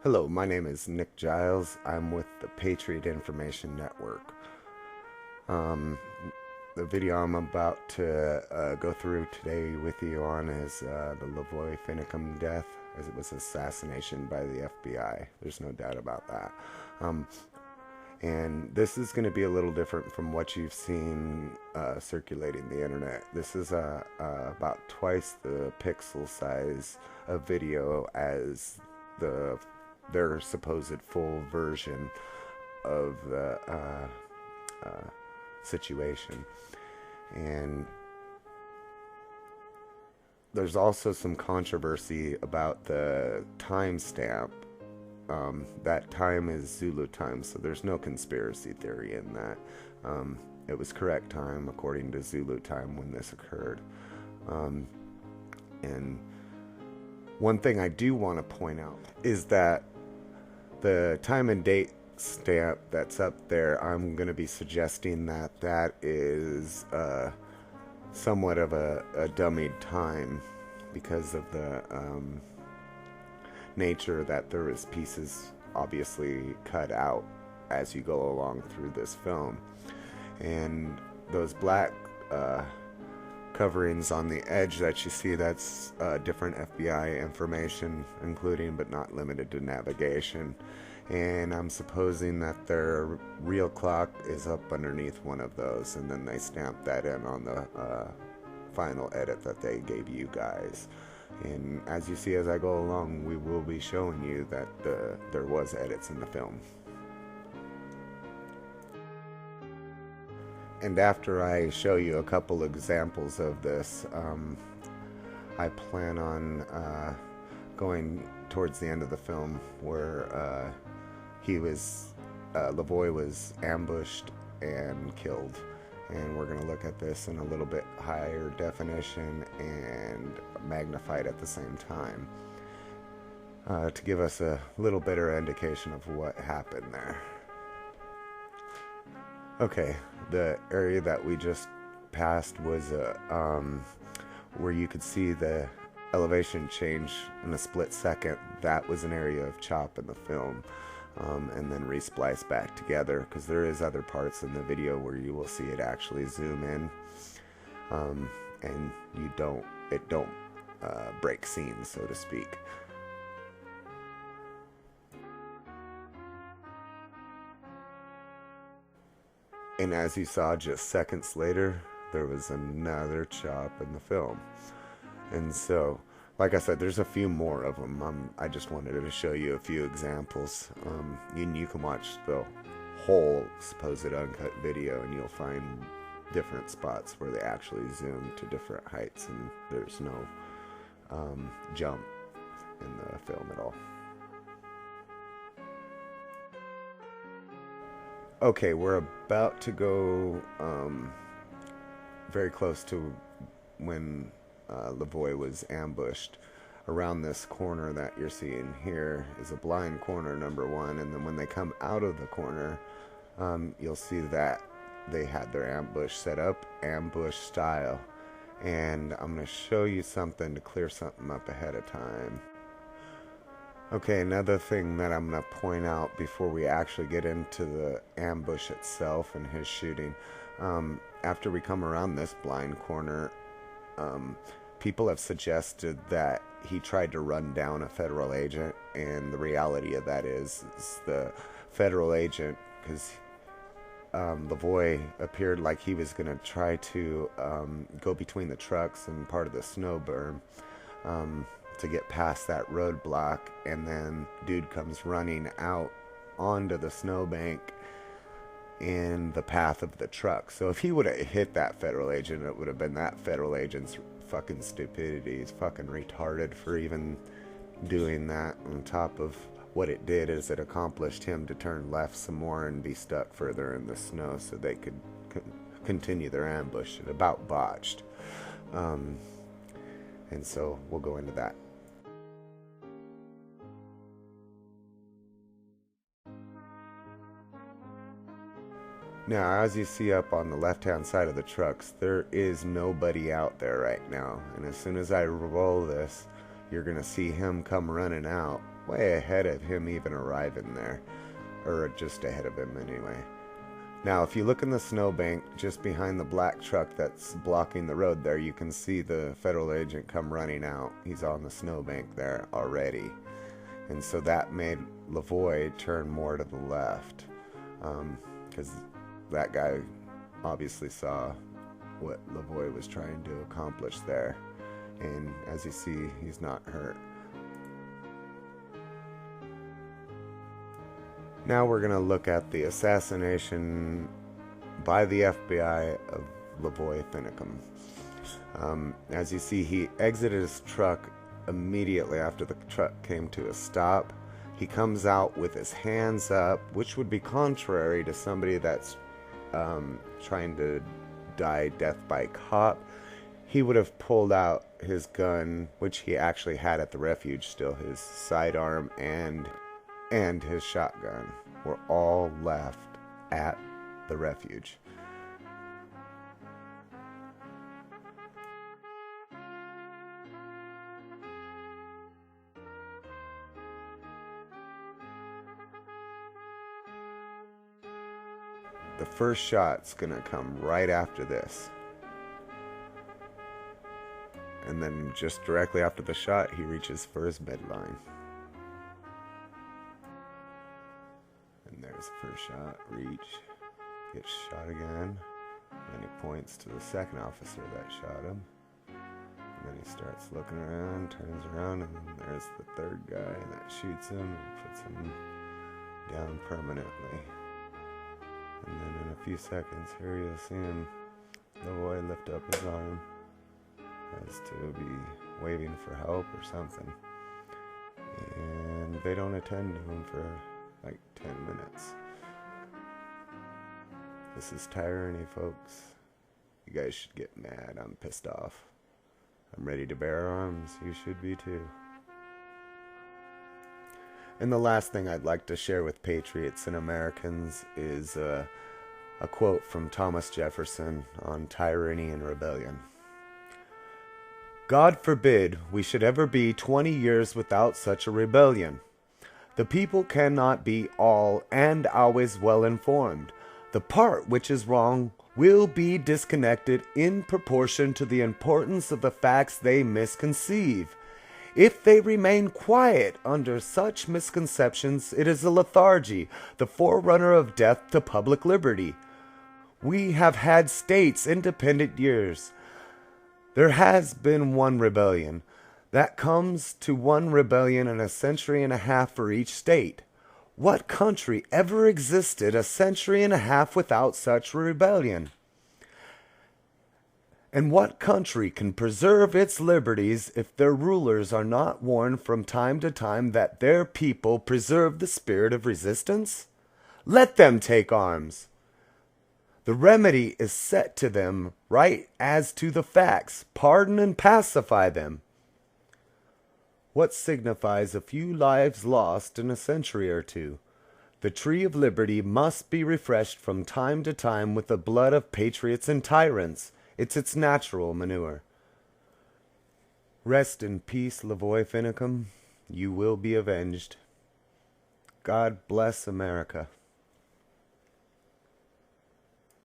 Hello, my name is Nick Giles. I'm with the Patriot Information Network. Um, the video I'm about to go through today with you on is the LaVoy Finicum death, as it was assassination by the FBI. There's no doubt about that. Um, and this is going to be a little different from what you've seen circulating the internet. This is about twice the pixel size of video as the their supposed full version of the situation. And there's also some controversy about the timestamp. That time is Zulu time, so there's no conspiracy theory in that. It was correct time according to Zulu time when this occurred. And one thing I do want to point out is that the time and date stamp that's up there, I'm going to be suggesting that that is somewhat of a dummied time because of the nature that there is pieces obviously cut out as you go along through this film. And those black coverings on the edge that you see, that's different FBI information, including but not limited to navigation. And I'm supposing that their real clock is up underneath one of those, and then they stamped that in on the final edit that they gave you guys. And as you see as I go along, we will be showing you that there was edits in the film. And after I show you a couple examples of this, I plan on going towards the end of the film where LaVoy was ambushed and killed. And we're going to look at this in a little bit higher definition and magnified at the same time to give us a little better indication of what happened there. Okay, the area that we just passed was where you could see the elevation change in a split second. That was an area of chop in the film, and then re-spliced back together, because there is other parts in the video where you will see it actually zoom in, and it don't break scenes, so to speak. And as you saw just seconds later, there was another chop in the film. And so, like I said, there's a few more of them. I just wanted to show you a few examples. You can watch the whole supposed uncut video, and you'll find different spots where they actually zoom to different heights, and there's no jump in the film at all. Okay, we're about to go very close to when LaVoy was ambushed. Around this corner that you're seeing here is a blind corner, number one, and then when they come out of the corner, you'll see that they had their ambush set up, ambush style. And I'm going to show you something to clear something up ahead of time. Okay, another thing that I'm going to point out before we actually get into the ambush itself and his shooting, after we come around this blind corner, people have suggested that he tried to run down a federal agent, and the reality of that is the federal agent, because LaVoy appeared like he was going to try to go between the trucks and part of the snow berm, to get past that roadblock, and then dude comes running out onto the snowbank in the path of the truck. So if he would have hit that federal agent, it would have been that federal agent's fucking stupidity. He's fucking retarded for even doing that. On top of what it did is it accomplished him to turn left some more and be stuck further in the snow so they could continue their ambush. It about botched. And so we'll go into that. Now, as you see up on the left-hand side of the trucks, there is nobody out there right now. And as soon as I roll this, you're going to see him come running out. way ahead of him even arriving there, or just ahead of him anyway. Now, if you look in the snowbank just behind the black truck that's blocking the road there, you can see the federal agent come running out. He's on the snowbank there already. And so that made LaVoy turn more to the left, because that guy obviously saw what LaVoy was trying to accomplish there. And as you see, he's not hurt. Now we're going to look at the assassination by the FBI of LaVoy Finicum. As you see, he exited his truck immediately after the truck came to a stop. He comes out with his hands up, which would be contrary to somebody that's trying to die death by cop. He would have pulled out his gun, which he actually had at the refuge still. His sidearm and his shotgun were all left at the refuge. The first shot's gonna come right after this. And then just directly after the shot, he reaches for his midline. And there's the first shot, reach, gets shot again. Then he points to the second officer that shot him. And then he starts looking around, turns around, and then there's the third guy that shoots him and puts him down permanently. And then in a few seconds, here you'll see him, LaVoy, lift up his arm as to be waving for help or something. And they don't attend to him for like 10 minutes. This is tyranny, folks. You guys should get mad. I'm pissed off. I'm ready to bear arms. You should be too. And the last thing I'd like to share with patriots and Americans is a quote from Thomas Jefferson on tyranny and rebellion. God forbid we should ever be 20 years without such a rebellion. The people cannot be all and always well informed. The part which is wrong will be disconnected in proportion to the importance of the facts they misconceive. If they remain quiet under such misconceptions, it is a lethargy, the forerunner of death to public liberty. We have had states independent years. There has been one rebellion. That comes to one rebellion in a century and a half for each state. What country ever existed a century and a half without such a rebellion? And what country can preserve its liberties if their rulers are not warned from time to time that their people preserve the spirit of resistance? Let them take arms. The remedy is set to them right as to the facts. Pardon and pacify them. What signifies a few lives lost in a century or two? The tree of liberty must be refreshed from time to time with the blood of patriots and tyrants. It's its natural manure. Rest in peace, LaVoy Finicum. You will be avenged. God bless America.